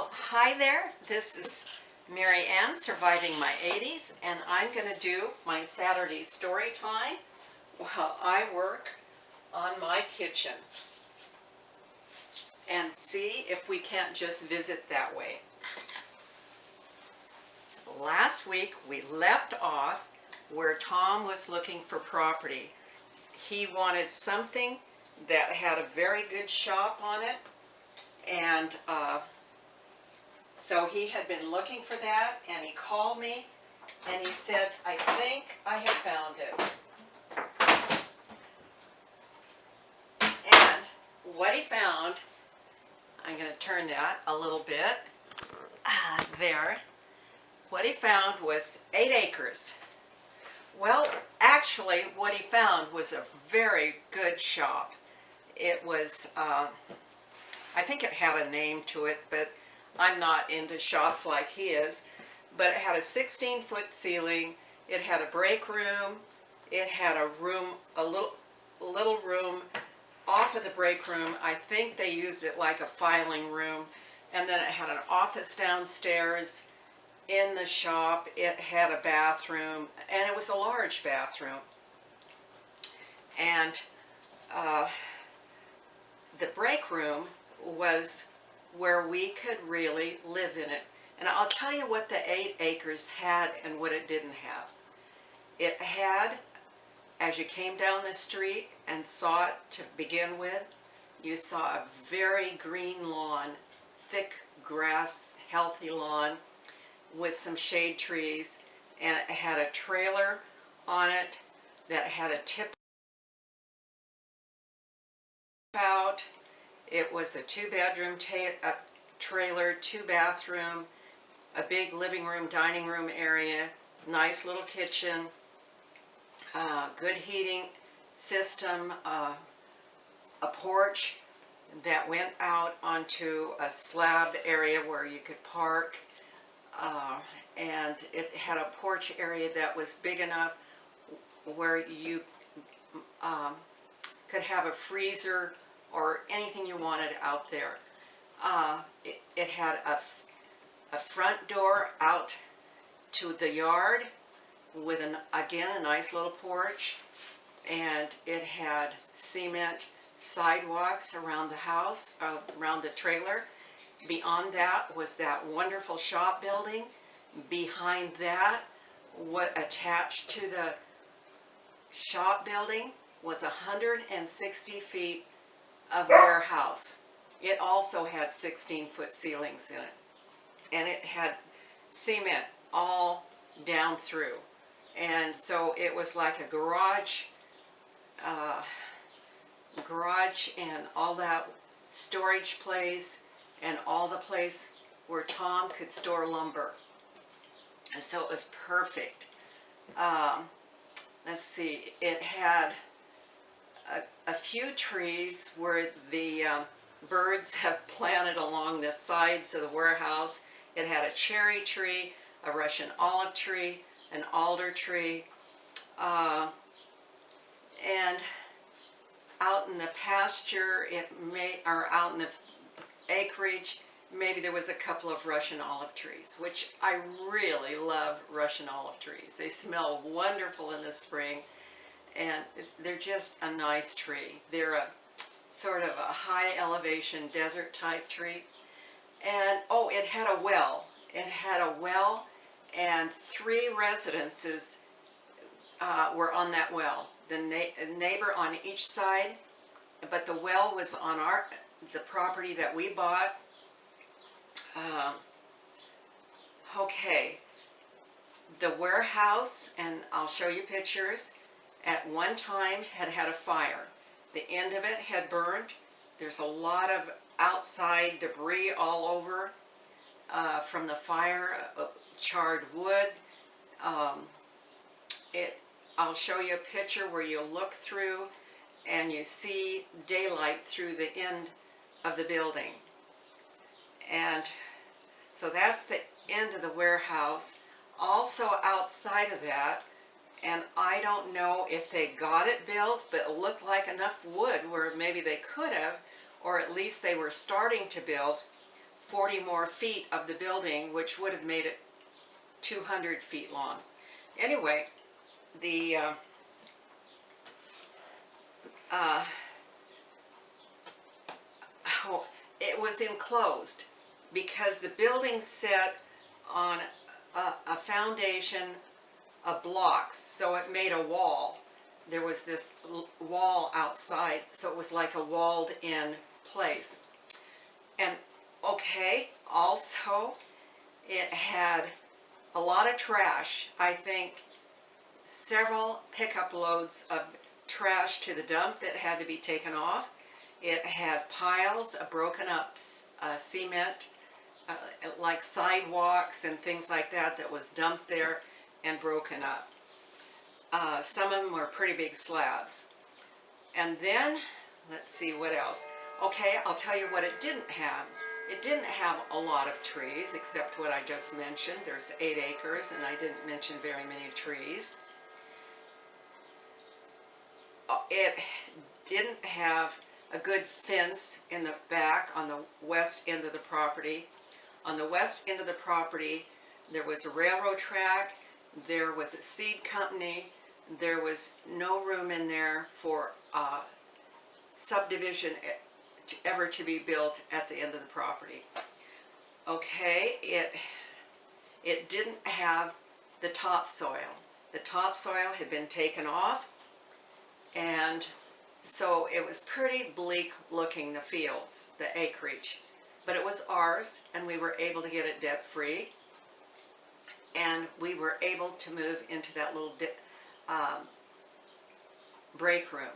Well, hi there. This is Mary Ann, surviving my 80s, and I'm going to do my Saturday story time while I work on my kitchen and see if we can't just visit that way. Last week we left off where Tom was looking for property. He wanted something that had a very good shop on it, and so he had been looking for that, and he called me and he said, I think I have found it. And what he found, I'm going to turn that a little bit, there. What he found was 8 acres. Well, actually what he found was a very good shop. It was, I think it had a name to it, but I'm not into shops like he is. But it had a 16-foot ceiling, it had a break room, it had a room, a little room off of the break room. I think they used it like a filing room. And then it had an office downstairs. In the shop, it had a bathroom, and it was a large bathroom. And the break room was where we could really live in it. And I'll tell you what the 8 acres had and what it didn't have. It had, as you came down the street and saw it to begin with, you saw a very green lawn, thick grass, healthy lawn, with some shade trees, and it had a trailer on it that had a tip out. It was a 2-bedroom trailer, 2-bathroom, a big living room, dining room area, nice little kitchen, good heating system, a porch that went out onto a slab area where you could park. And it had a porch area that was big enough where you could have a freezer or anything you wanted out there. It had a front door out to the yard with, again, a nice little porch, and it had cement sidewalks around the house, around the trailer. Beyond that was that wonderful shop building. Behind that, what attached to the shop building was 160 feet of warehouse. It also had 16-foot ceilings in it. And it had cement all down through. And so it was like a garage and all that storage place, and all the place where Tom could store lumber. And so it was perfect. Let's see, it had a few trees where the birds have planted along the sides of the warehouse. It had a cherry tree, a Russian olive tree, an alder tree, and out in the pasture, or out in the acreage, maybe there was a couple of Russian olive trees, which I really love Russian olive trees. They smell wonderful in the spring, and they're just a nice tree. They're a sort of a high elevation desert type tree. And oh, it had a well. It had a well, and 3 residences were on that well. The neighbor on each side, but the well was on the property that we bought. Okay, the warehouse, and I'll show you pictures, at one time had a fire. The end of it had burned. There's a lot of outside debris all over from the fire, charred wood. I'll show you a picture where you look through and you see daylight through the end of the building. And so that's the end of the warehouse. Also outside of that, and I don't know if they got it built, but it looked like enough wood where maybe they could have, or at least they were starting to build 40 more feet of the building, which would have made it 200 feet long. Anyway, the it was enclosed because the building set on a foundation of blocks, so it made a wall. There was this wall outside, so it was like a walled in place. And okay, also it had a lot of trash. I think several pickup loads of trash to the dump that had to be taken off. It had piles of broken up cement, like sidewalks and things like that, that was dumped there and broken up. Some of them were pretty big slabs. And then, let's see what else. Okay, I'll tell you what it didn't have. It didn't have a lot of trees, except what I just mentioned. There's 8 acres, and I didn't mention very many trees. It didn't have a good fence in the back on the west end of the property. On the west end of the property, there was a railroad track, there was a seed company, there was no room in there for subdivision ever to be built at the end of the property. Okay, it didn't have the topsoil. The topsoil had been taken off, and so it was pretty bleak looking, the fields, the acreage. But it was ours, and we were able to get it debt free. And we were able to move into that little break room.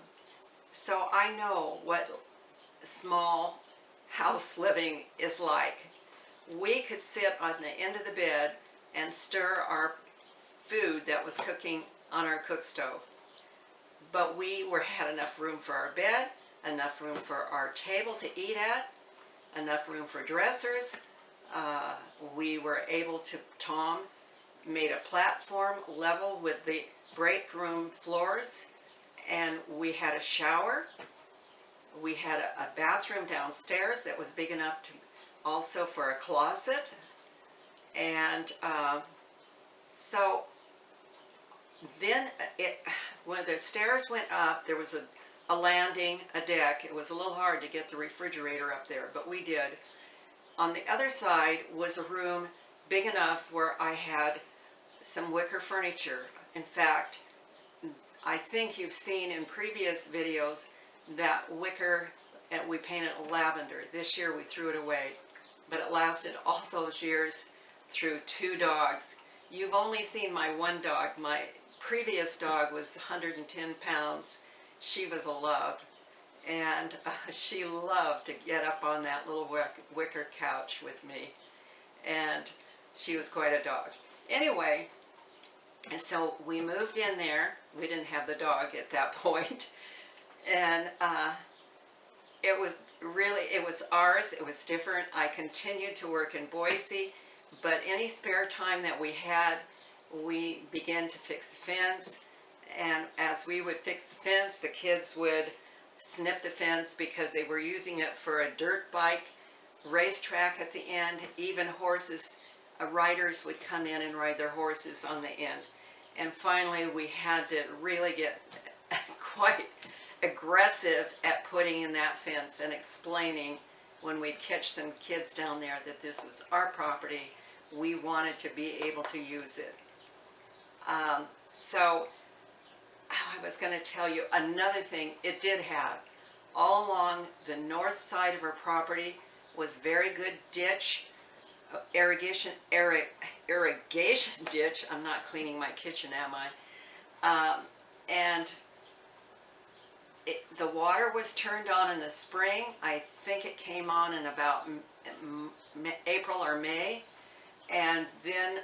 So I know what small house living is like. We could sit on the end of the bed and stir our food that was cooking on our cook stove. But we had enough room for our bed, enough room for our table to eat at, enough room for dressers. We were able to, Tom made a platform level with the break room floors, and we had a shower. We had a bathroom downstairs that was big enough to also for a closet. And so then when the stairs went up, there was a landing, a deck. It was a little hard to get the refrigerator up there, but we did. On the other side was a room big enough where I had some wicker furniture. In fact, I think you've seen in previous videos that wicker, and we painted lavender. This year we threw it away, but it lasted all those years through 2 dogs. You've only seen my one dog. My previous dog was 110 pounds. She was a love, and she loved to get up on that little wicker couch with me, and she was quite a dog. Anyway, so we moved in there. We didn't have the dog at that point, and it was ours. It was different. I continued to work in Boise, but any spare time that we had, we began to fix the fence. And as we would fix the fence, the kids would snip the fence because they were using it for a dirt bike racetrack at the end. Even horses, riders would come in and ride their horses on the end. And finally, we had to really get quite aggressive at putting in that fence and explaining when we'd catch some kids down there that this was our property. We wanted to be able to use it. So I was going to tell you another thing it did have. All along the north side of our property was very good ditch, irrigation ditch. I'm not cleaning my kitchen, am I? And the water was turned on in the spring. I think it came on in about April or May, and then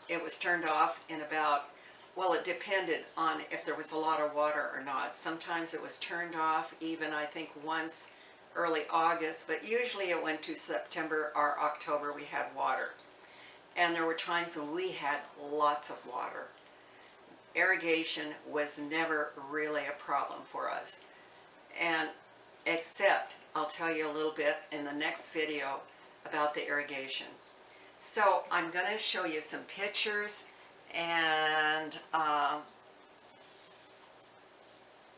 it was turned off in about, well, it depended on if there was a lot of water or not. Sometimes it was turned off even, I think, once early August, but usually it went to September or October we had water. And there were times when we had lots of water. Irrigation was never really a problem for us. And except, I'll tell you a little bit in the next video, about the irrigation. So I'm going to show you some pictures, and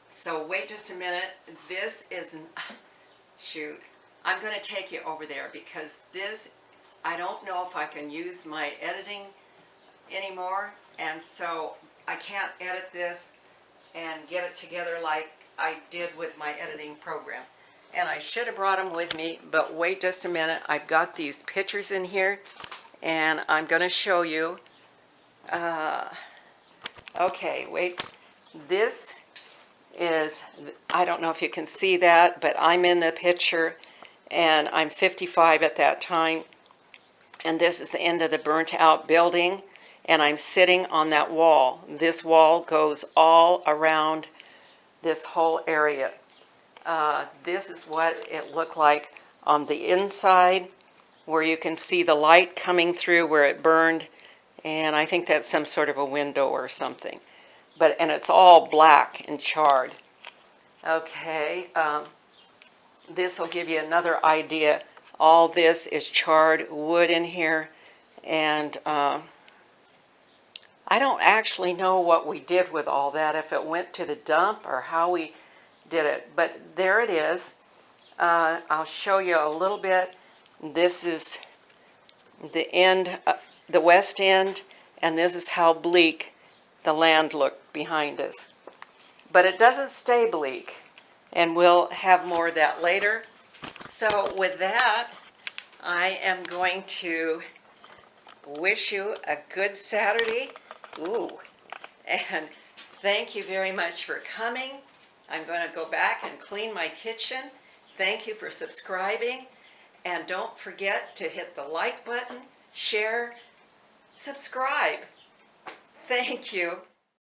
so wait just a minute. This is, shoot, I'm going to take you over there because this, I don't know if I can use my editing anymore, and so I can't edit this and get it together like I did with my editing program. And I should have brought them with me, but wait just a minute. I've got these pictures in here, and I'm going to show you. Okay, wait. This is, I don't know if you can see that, but I'm in the picture, and I'm 55 at that time. And this is the end of the burnt out building, and I'm sitting on that wall. This wall goes all around this whole area. This is what it looked like on the inside, where you can see the light coming through where it burned, and I think that's some sort of a window or something. And it's all black and charred. Okay, this will give you another idea. All this is charred wood in here, and I don't actually know what we did with all that, if it went to the dump or how we did it, but there it is. I'll show you a little bit. This is the end, the west end, and this is how bleak the land looked behind us. But it doesn't stay bleak, and we'll have more of that later. So with that, I am going to wish you a good Saturday. Ooh, and thank you very much for coming. I'm going to go back and clean my kitchen. Thank you for subscribing. And don't forget to hit the like button, share, subscribe. Thank you.